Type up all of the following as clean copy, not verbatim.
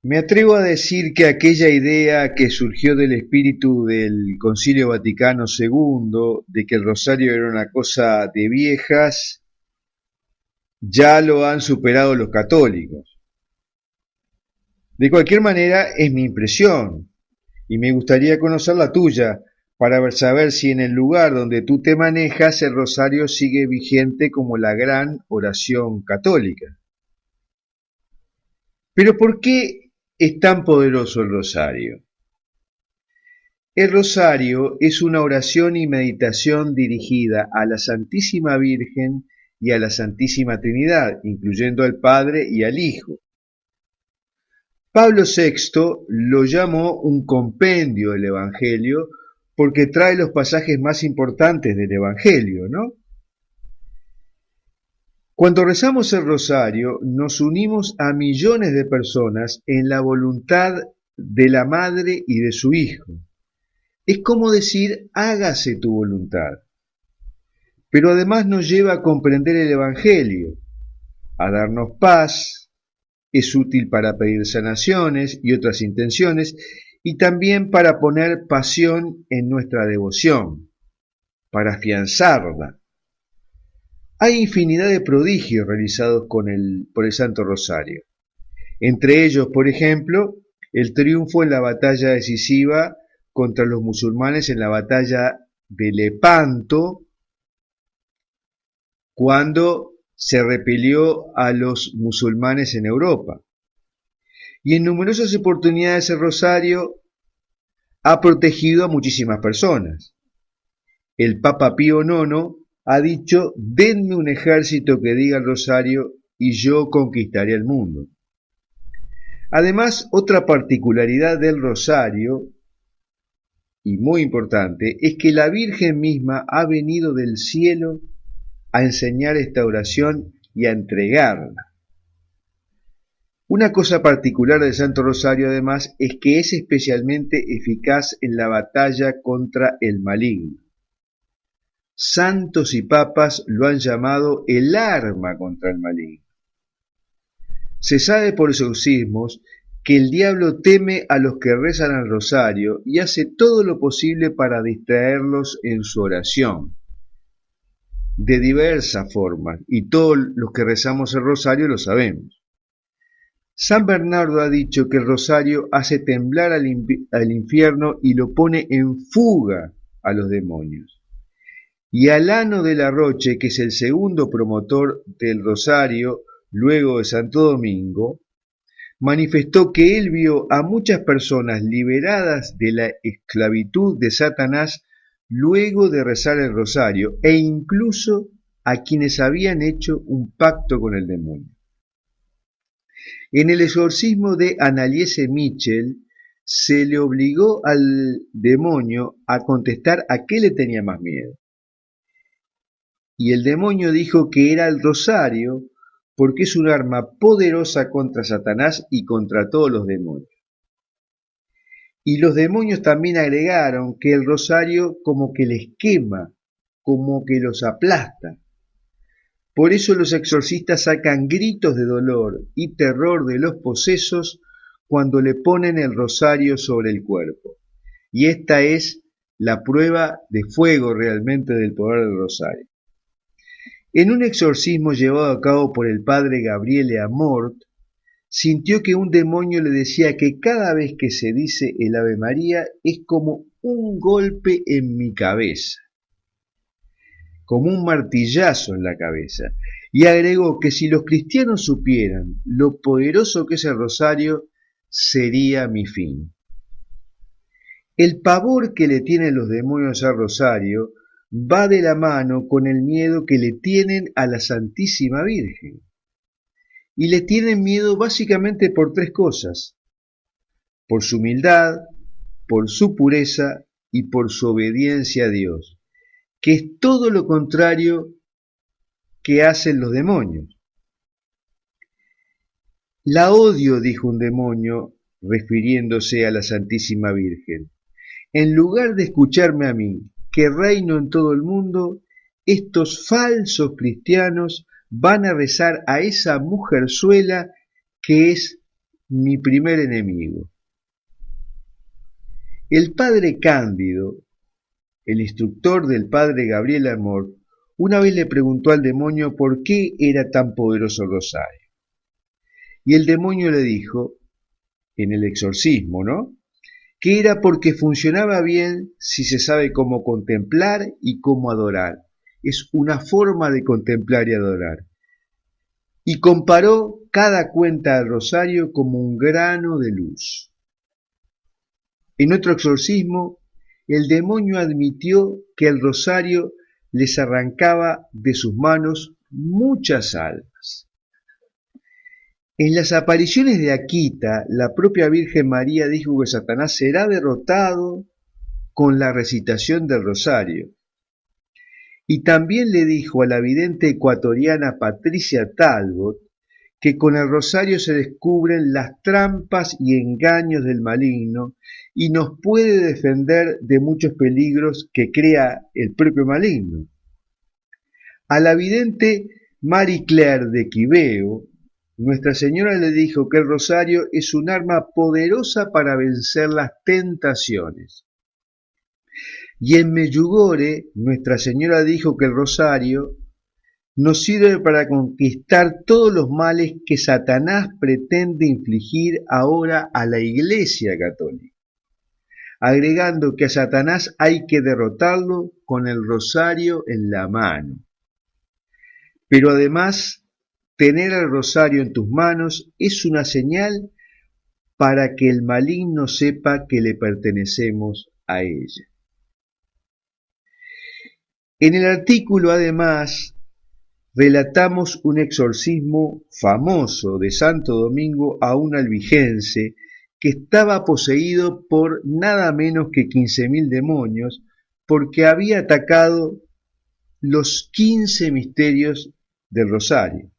Me atrevo a decir que aquella idea que surgió del espíritu del Concilio Vaticano II, de que el rosario era una cosa de viejas, ya lo han superado los católicos. De cualquier manera, es mi impresión, y me gustaría conocer la tuya, para saber si en el lugar donde tú te manejas el rosario sigue vigente como la gran oración católica. Pero ¿por qué es tan poderoso el rosario? El rosario es una oración y meditación dirigida a la Santísima Virgen y a la Santísima Trinidad, incluyendo al Padre y al Hijo. Pablo VI lo llamó un compendio del Evangelio porque trae los pasajes más importantes del Evangelio, ¿no? Cuando rezamos el rosario, nos unimos a millones de personas en la voluntad de la Madre y de su Hijo. Es como decir, hágase tu voluntad. Pero además nos lleva a comprender el Evangelio, a darnos paz, es útil para pedir sanaciones y otras intenciones, y también para poner pasión en nuestra devoción, para afianzarla. Hay infinidad de prodigios realizados por el Santo Rosario. Entre ellos, por ejemplo, el triunfo en la batalla decisiva contra los musulmanes en la batalla de Lepanto, cuando se repelió a los musulmanes en Europa. Y en numerosas oportunidades el rosario ha protegido a muchísimas personas. El Papa Pío IX ha dicho, denme un ejército que diga el rosario y yo conquistaré el mundo. Además, otra particularidad del rosario, y muy importante, es que la Virgen misma ha venido del cielo a enseñar esta oración y a entregarla. Una cosa particular del Santo Rosario, además, es que es especialmente eficaz en la batalla contra el maligno. Santos y papas lo han llamado el arma contra el maligno. Se sabe por exorcismos que el diablo teme a los que rezan el rosario y hace todo lo posible para distraerlos en su oración, de diversas formas, y todos los que rezamos el rosario lo sabemos. San Bernardo ha dicho que el rosario hace temblar al infierno y lo pone en fuga a los demonios. Y Alano de la Roche, que es el segundo promotor del rosario luego de Santo Domingo, manifestó que él vio a muchas personas liberadas de la esclavitud de Satanás luego de rezar el rosario, e incluso a quienes habían hecho un pacto con el demonio. En el exorcismo de Anneliese Michel se le obligó al demonio a contestar a qué le tenía más miedo. Y el demonio dijo que era el rosario porque es un arma poderosa contra Satanás y contra todos los demonios. Y los demonios también agregaron que el rosario como que les quema, como que los aplasta. Por eso los exorcistas sacan gritos de dolor y terror de los posesos cuando le ponen el rosario sobre el cuerpo. Y esta es la prueba de fuego realmente del poder del rosario. En un exorcismo llevado a cabo por el padre Gabriele Amort, sintió que un demonio le decía que cada vez que se dice el Ave María es como un golpe en mi cabeza, como un martillazo en la cabeza, y agregó que si los cristianos supieran lo poderoso que es el rosario, sería mi fin. El pavor que le tienen los demonios al rosario va de la mano con el miedo que le tienen a la Santísima Virgen. Y le tienen miedo básicamente por tres cosas: por su humildad, por su pureza y por su obediencia a Dios, que es todo lo contrario que hacen los demonios. La odio, dijo un demonio, refiriéndose a la Santísima Virgen. En lugar de escucharme a mí, que reino en todo el mundo, estos falsos cristianos van a rezar a esa mujerzuela que es mi primer enemigo. El padre Cándido, el instructor del padre Gabriel Amor, una vez le preguntó al demonio por qué era tan poderoso el rosario. Y el demonio le dijo, en el exorcismo, ¿no?, que era porque funcionaba bien si se sabe cómo contemplar y cómo adorar. Es una forma de contemplar y adorar. Y comparó cada cuenta del rosario como un grano de luz. En otro exorcismo, el demonio admitió que el rosario les arrancaba de sus manos muchas almas. En las apariciones de Akita, la propia Virgen María dijo que Satanás será derrotado con la recitación del rosario. Y también le dijo a la vidente ecuatoriana Patricia Talbot que con el rosario se descubren las trampas y engaños del maligno y nos puede defender de muchos peligros que crea el propio maligno. A la vidente Marie Claire de Quibeo, Nuestra Señora le dijo que el rosario es un arma poderosa para vencer las tentaciones. Y en Meyugore, Nuestra Señora dijo que el rosario nos sirve para conquistar todos los males que Satanás pretende infligir ahora a la Iglesia Católica, agregando que a Satanás hay que derrotarlo con el rosario en la mano. Pero además, tener el rosario en tus manos es una señal para que el maligno sepa que le pertenecemos a ella. En el artículo, además, relatamos un exorcismo famoso de Santo Domingo a un albigense que estaba poseído por nada menos que 15.000 demonios porque había atacado los 15 misterios del rosario.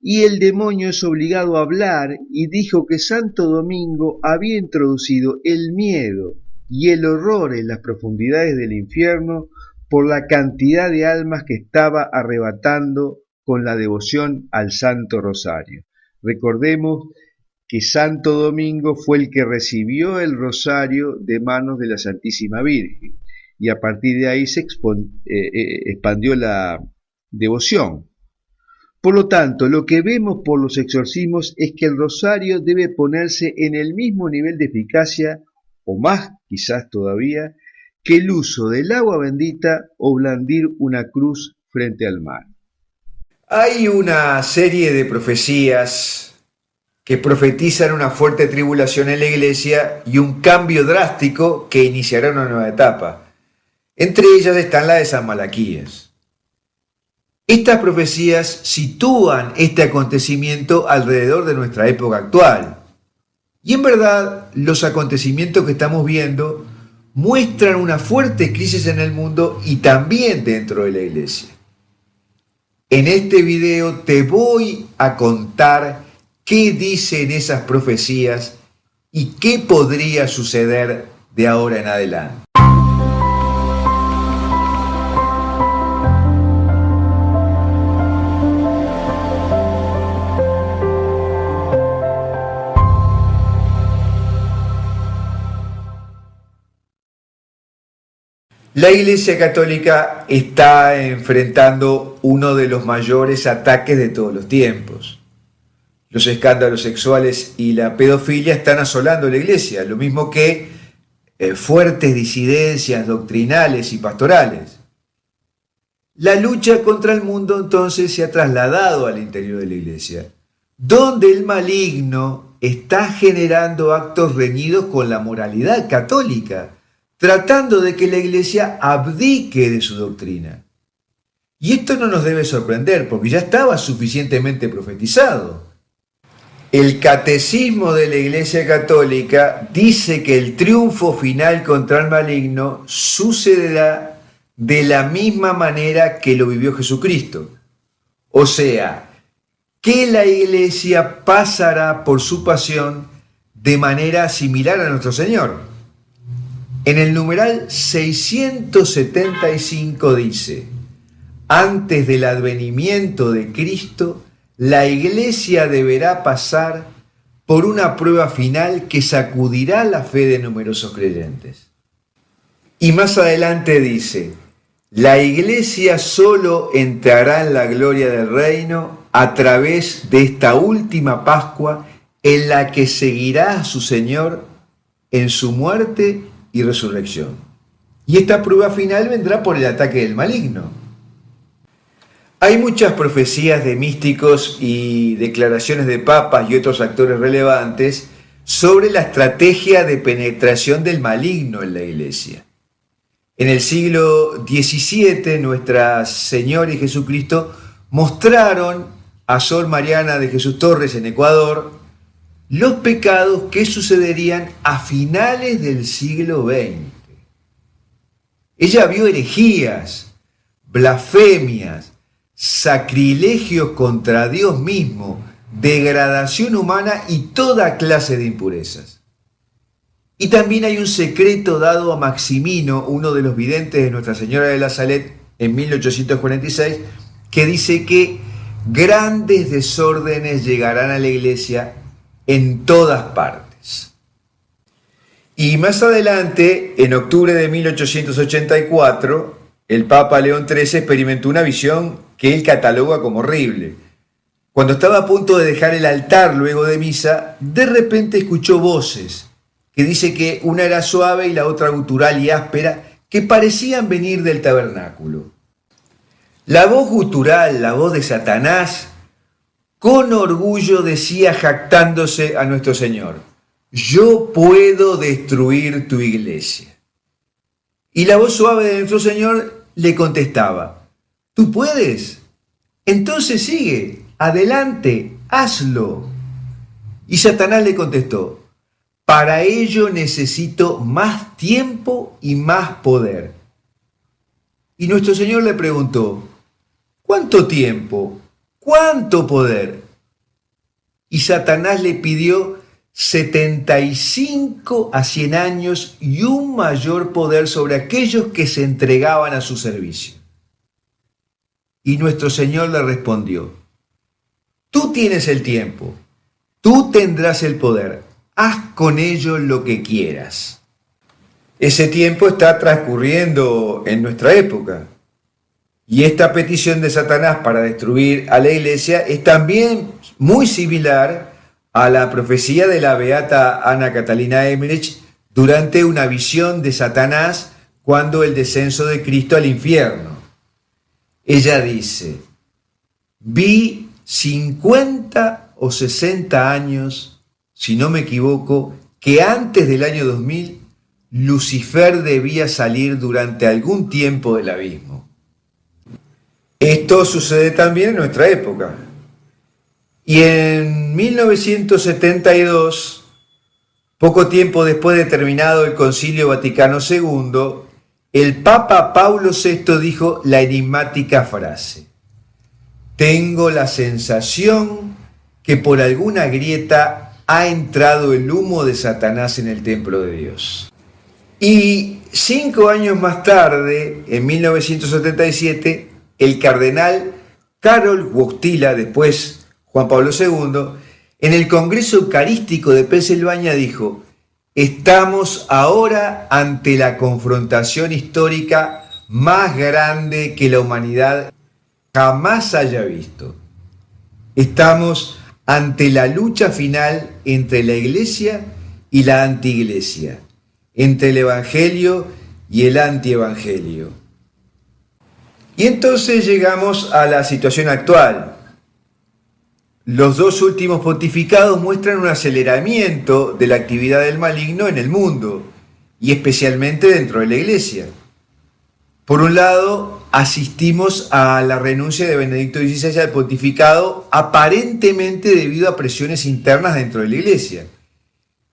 Y el demonio es obligado a hablar y dijo que Santo Domingo había introducido el miedo y el horror en las profundidades del infierno por la cantidad de almas que estaba arrebatando con la devoción al Santo Rosario. Recordemos que Santo Domingo fue el que recibió el rosario de manos de la Santísima Virgen y a partir de ahí se expandió la devoción. Por lo tanto, lo que vemos por los exorcismos es que el rosario debe ponerse en el mismo nivel de eficacia, o más quizás todavía, que el uso del agua bendita o blandir una cruz frente al mar. Hay una serie de profecías que profetizan una fuerte tribulación en la iglesia y un cambio drástico que iniciará una nueva etapa. Entre ellas están la de San Malaquías. Estas profecías sitúan este acontecimiento alrededor de nuestra época actual. Y en verdad, los acontecimientos que estamos viendo muestran una fuerte crisis en el mundo y también dentro de la iglesia. En este video te voy a contar qué dicen esas profecías y qué podría suceder de ahora en adelante. La Iglesia Católica está enfrentando uno de los mayores ataques de todos los tiempos. Los escándalos sexuales y la pedofilia están asolando la Iglesia, lo mismo que fuertes disidencias doctrinales y pastorales. La lucha contra el mundo entonces se ha trasladado al interior de la Iglesia, donde el maligno está generando actos reñidos con la moralidad católica, tratando de que la Iglesia abdique de su doctrina. Y esto no nos debe sorprender, porque ya estaba suficientemente profetizado. El Catecismo de la Iglesia Católica dice que el triunfo final contra el maligno sucederá de la misma manera que lo vivió Jesucristo. O sea, que la Iglesia pasará por su pasión de manera similar a nuestro Señor. En el numeral 675 dice: antes del advenimiento de Cristo, la Iglesia deberá pasar por una prueba final que sacudirá la fe de numerosos creyentes. Y más adelante dice, la Iglesia solo entrará en la gloria del reino a través de esta última Pascua en la que seguirá a su Señor en su muerte y resurrección. Y esta prueba final vendrá por el ataque del maligno. Hay muchas profecías de místicos y declaraciones de papas y otros actores relevantes sobre la estrategia de penetración del maligno en la Iglesia. En el siglo XVII, Nuestra Señora y Jesucristo mostraron a Sor Mariana de Jesús Torres en Ecuador los pecados que sucederían a finales del siglo XX. Ella vio herejías, blasfemias, sacrilegios contra Dios mismo, degradación humana y toda clase de impurezas. Y también hay un secreto dado a Maximino, uno de los videntes de Nuestra Señora de la Salette, en 1846, que dice que grandes desórdenes llegarán a la Iglesia en todas partes. Y más adelante, en octubre de 1884, el Papa León XIII experimentó una visión que él cataloga como horrible. Cuando estaba a punto de dejar el altar luego de misa, de repente escuchó voces, que dice que una era suave y la otra gutural y áspera, que parecían venir del tabernáculo. La voz gutural, la voz de Satanás, con orgullo decía, jactándose a nuestro Señor, yo puedo destruir tu iglesia. Y la voz suave de nuestro Señor le contestaba, ¿tú puedes? Entonces sigue, adelante, hazlo. Y Satanás le contestó, para ello necesito más tiempo y más poder. Y nuestro Señor le preguntó, ¿cuánto tiempo? ¿Cuánto poder? Y Satanás le pidió 75 a 100 años y un mayor poder sobre aquellos que se entregaban a su servicio. Y nuestro Señor le respondió, tú tienes el tiempo, tú tendrás el poder, haz con ello lo que quieras. Ese tiempo está transcurriendo en nuestra época. Y esta petición de Satanás para destruir a la Iglesia es también muy similar a la profecía de la beata Ana Catalina Emmerich durante una visión de Satanás cuando el descenso de Cristo al infierno. Ella dice, vi 50 o 60 años, si no me equivoco, que antes del año 2000 Lucifer debía salir durante algún tiempo del abismo. Esto sucede también en nuestra época. Y en 1972, poco tiempo después de terminado el Concilio Vaticano II, el Papa Paulo VI dijo la enigmática frase, tengo la sensación que por alguna grieta ha entrado el humo de Satanás en el templo de Dios. Y 5 años más tarde, en 1977, el cardenal Karol Wojtyla, después Juan Pablo II, en el Congreso Eucarístico de Pensilvania dijo, estamos ahora ante la confrontación histórica más grande que la humanidad jamás haya visto. Estamos ante la lucha final entre la Iglesia y la antiiglesia, entre el Evangelio y el antievangelio. Y entonces llegamos a la situación actual. Los 2 últimos pontificados muestran un aceleramiento de la actividad del maligno en el mundo, y especialmente dentro de la Iglesia. Por un lado, asistimos a la renuncia de Benedicto XVI al pontificado, aparentemente debido a presiones internas dentro de la Iglesia.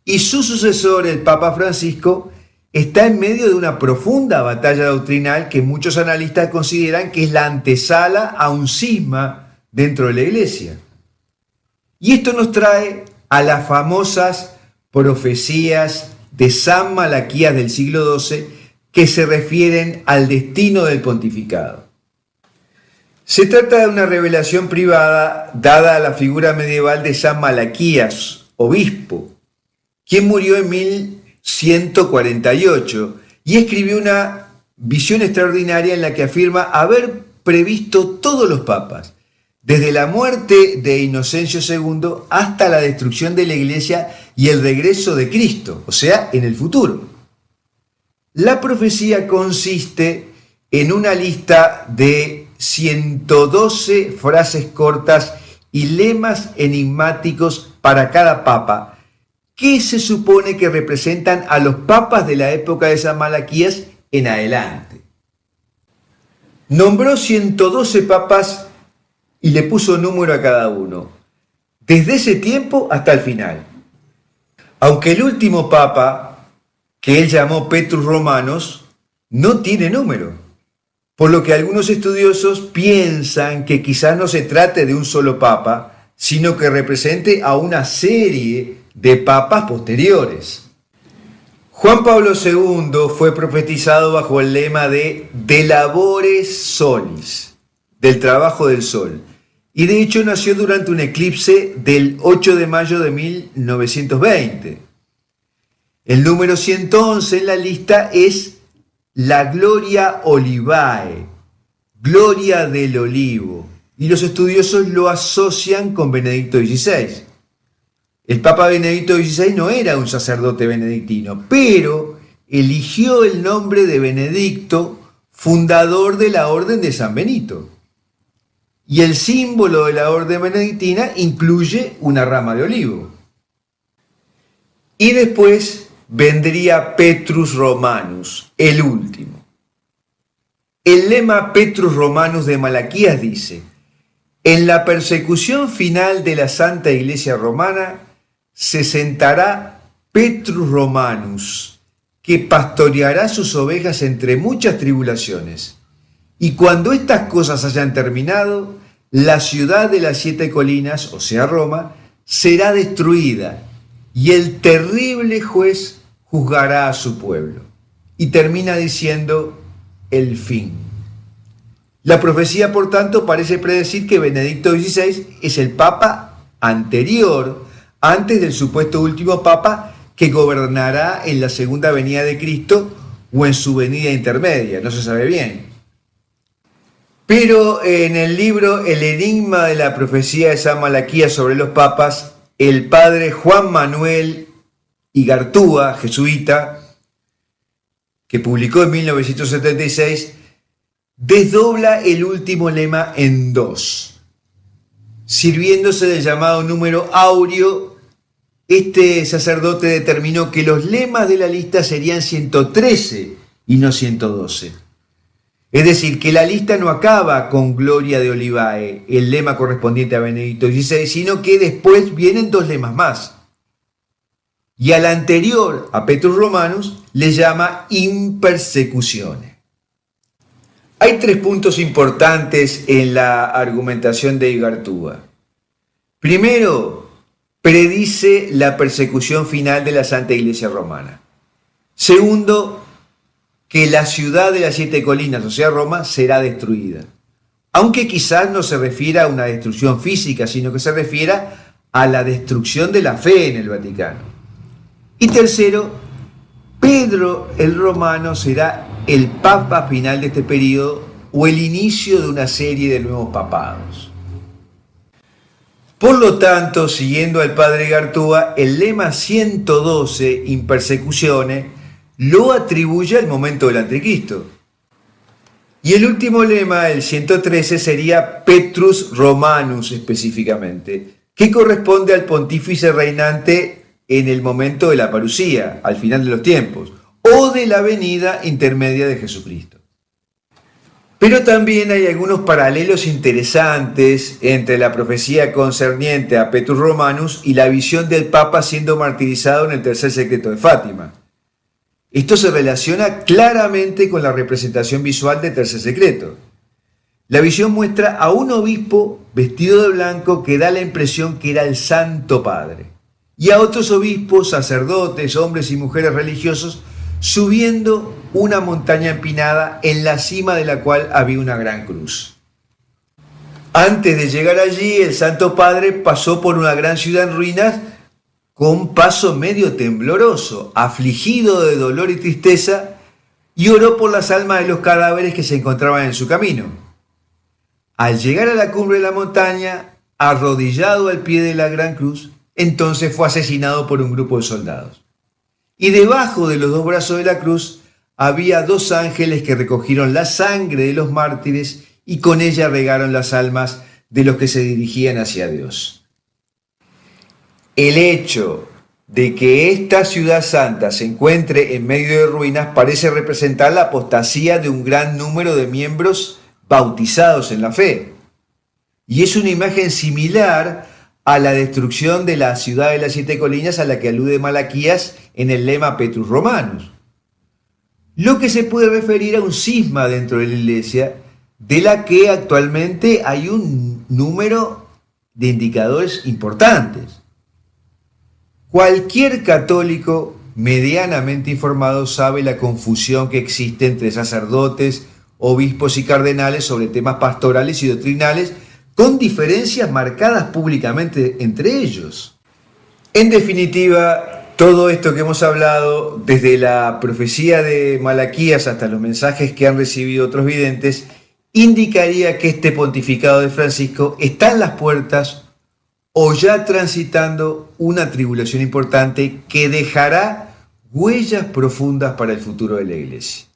Y su sucesor, el Papa Francisco, está en medio de una profunda batalla doctrinal que muchos analistas consideran que es la antesala a un cisma dentro de la Iglesia. Y esto nos trae a las famosas profecías de San Malaquías del siglo XII que se refieren al destino del pontificado. Se trata de una revelación privada dada a la figura medieval de San Malaquías, obispo, quien murió en 1148 y escribió una visión extraordinaria en la que afirma haber previsto todos los papas, desde la muerte de Inocencio II hasta la destrucción de la Iglesia y el regreso de Cristo, o sea, en el futuro. La profecía consiste en una lista de 112 frases cortas y lemas enigmáticos para cada papa, que se supone que representan a los papas de la época de San Malaquías en adelante. Nombró 112 papas y le puso número a cada uno, desde ese tiempo hasta el final. Aunque el último papa, que él llamó Petrus Romanus, no tiene número, por lo que algunos estudiosos piensan que quizás no se trate de un solo papa, sino que represente a una serie de papas posteriores. Juan Pablo II fue profetizado bajo el lema de labore solis, del trabajo del sol, y de hecho nació durante un eclipse del 8 de mayo de 1920. El número 111 en la lista es la Gloria Olivae, Gloria del Olivo, y los estudiosos lo asocian con Benedicto XVI. El Papa Benedicto XVI no era un sacerdote benedictino, pero eligió el nombre de Benedicto, fundador de la Orden de San Benito. Y el símbolo de la Orden benedictina incluye una rama de olivo. Y después vendría Petrus Romanus, el último. El lema Petrus Romanus de Malaquías dice: en la persecución final de la Santa Iglesia Romana se sentará Petrus Romanus, que pastoreará sus ovejas entre muchas tribulaciones. Y cuando estas cosas hayan terminado, la ciudad de las 7 colinas, o sea Roma, será destruida, y el terrible juez juzgará a su pueblo. Y termina diciendo el fin. La profecía, por tanto, parece predecir que Benedicto XVI es el papa anterior, antes del supuesto último papa que gobernará en la segunda venida de Cristo o en su venida intermedia, no se sabe bien. Pero en el libro El enigma de la profecía de San Malaquías sobre los papas, el padre Juan Manuel Igartúa, jesuita, que publicó en 1976, desdobla el último lema en 2. Sirviéndose del llamado número áureo, este sacerdote determinó que los lemas de la lista serían 113 y no 112. Es decir, que la lista no acaba con Gloria de Olivae, el lema correspondiente a Benedicto XVI, sino que después vienen 2 lemas más. Y al anterior, a Petrus Romanus, le llama in persecutione. Hay 3 puntos importantes en la argumentación de Igartúa. Primero, predice la persecución final de la Santa Iglesia Romana. Segundo, que la ciudad de las 7 colinas, o sea Roma, será destruida. Aunque quizás no se refiera a una destrucción física, sino que se refiera a la destrucción de la fe en el Vaticano. Y tercero, Pedro el Romano será el papa final de este periodo o el inicio de una serie de nuevos papados. Por lo tanto, siguiendo al padre Igartúa, el lema 112, in persecutione, lo atribuye al momento del anticristo. Y el último lema, el 113, sería Petrus Romanus específicamente, que corresponde al pontífice reinante en el momento de la parucía, al final de los tiempos, o de la venida intermedia de Jesucristo. Pero también hay algunos paralelos interesantes entre la profecía concerniente a Petrus Romanus y la visión del Papa siendo martirizado en el tercer secreto de Fátima. Esto se relaciona claramente con la representación visual del tercer secreto. La visión muestra a un obispo vestido de blanco que da la impresión que era el Santo Padre, y a otros obispos, sacerdotes, hombres y mujeres religiosos subiendo una montaña empinada en la cima de la cual había una gran cruz. Antes de llegar allí, el Santo Padre pasó por una gran ciudad en ruinas con paso medio tembloroso, afligido de dolor y tristeza, y oró por las almas de los cadáveres que se encontraban en su camino. Al llegar a la cumbre de la montaña, arrodillado al pie de la gran cruz, entonces fue asesinado por un grupo de soldados. Y debajo de los dos brazos de la cruz había dos ángeles que recogieron la sangre de los mártires y con ella regaron las almas de los que se dirigían hacia Dios. El hecho de que esta ciudad santa se encuentre en medio de ruinas parece representar la apostasía de un gran número de miembros bautizados en la fe. Y es una imagen similar a la destrucción de la ciudad de las 7 colinas a la que alude Malaquías en el lema Petrus Romanus. Lo que se puede referir a un cisma dentro de la iglesia, de la que actualmente hay un número de indicadores importantes. Cualquier católico medianamente informado sabe la confusión que existe entre sacerdotes, obispos y cardenales sobre temas pastorales y doctrinales, con diferencias marcadas públicamente entre ellos. En definitiva, todo esto que hemos hablado, desde la profecía de Malaquías hasta los mensajes que han recibido otros videntes, indicaría que este pontificado de Francisco está en las puertas o ya transitando una tribulación importante que dejará huellas profundas para el futuro de la Iglesia.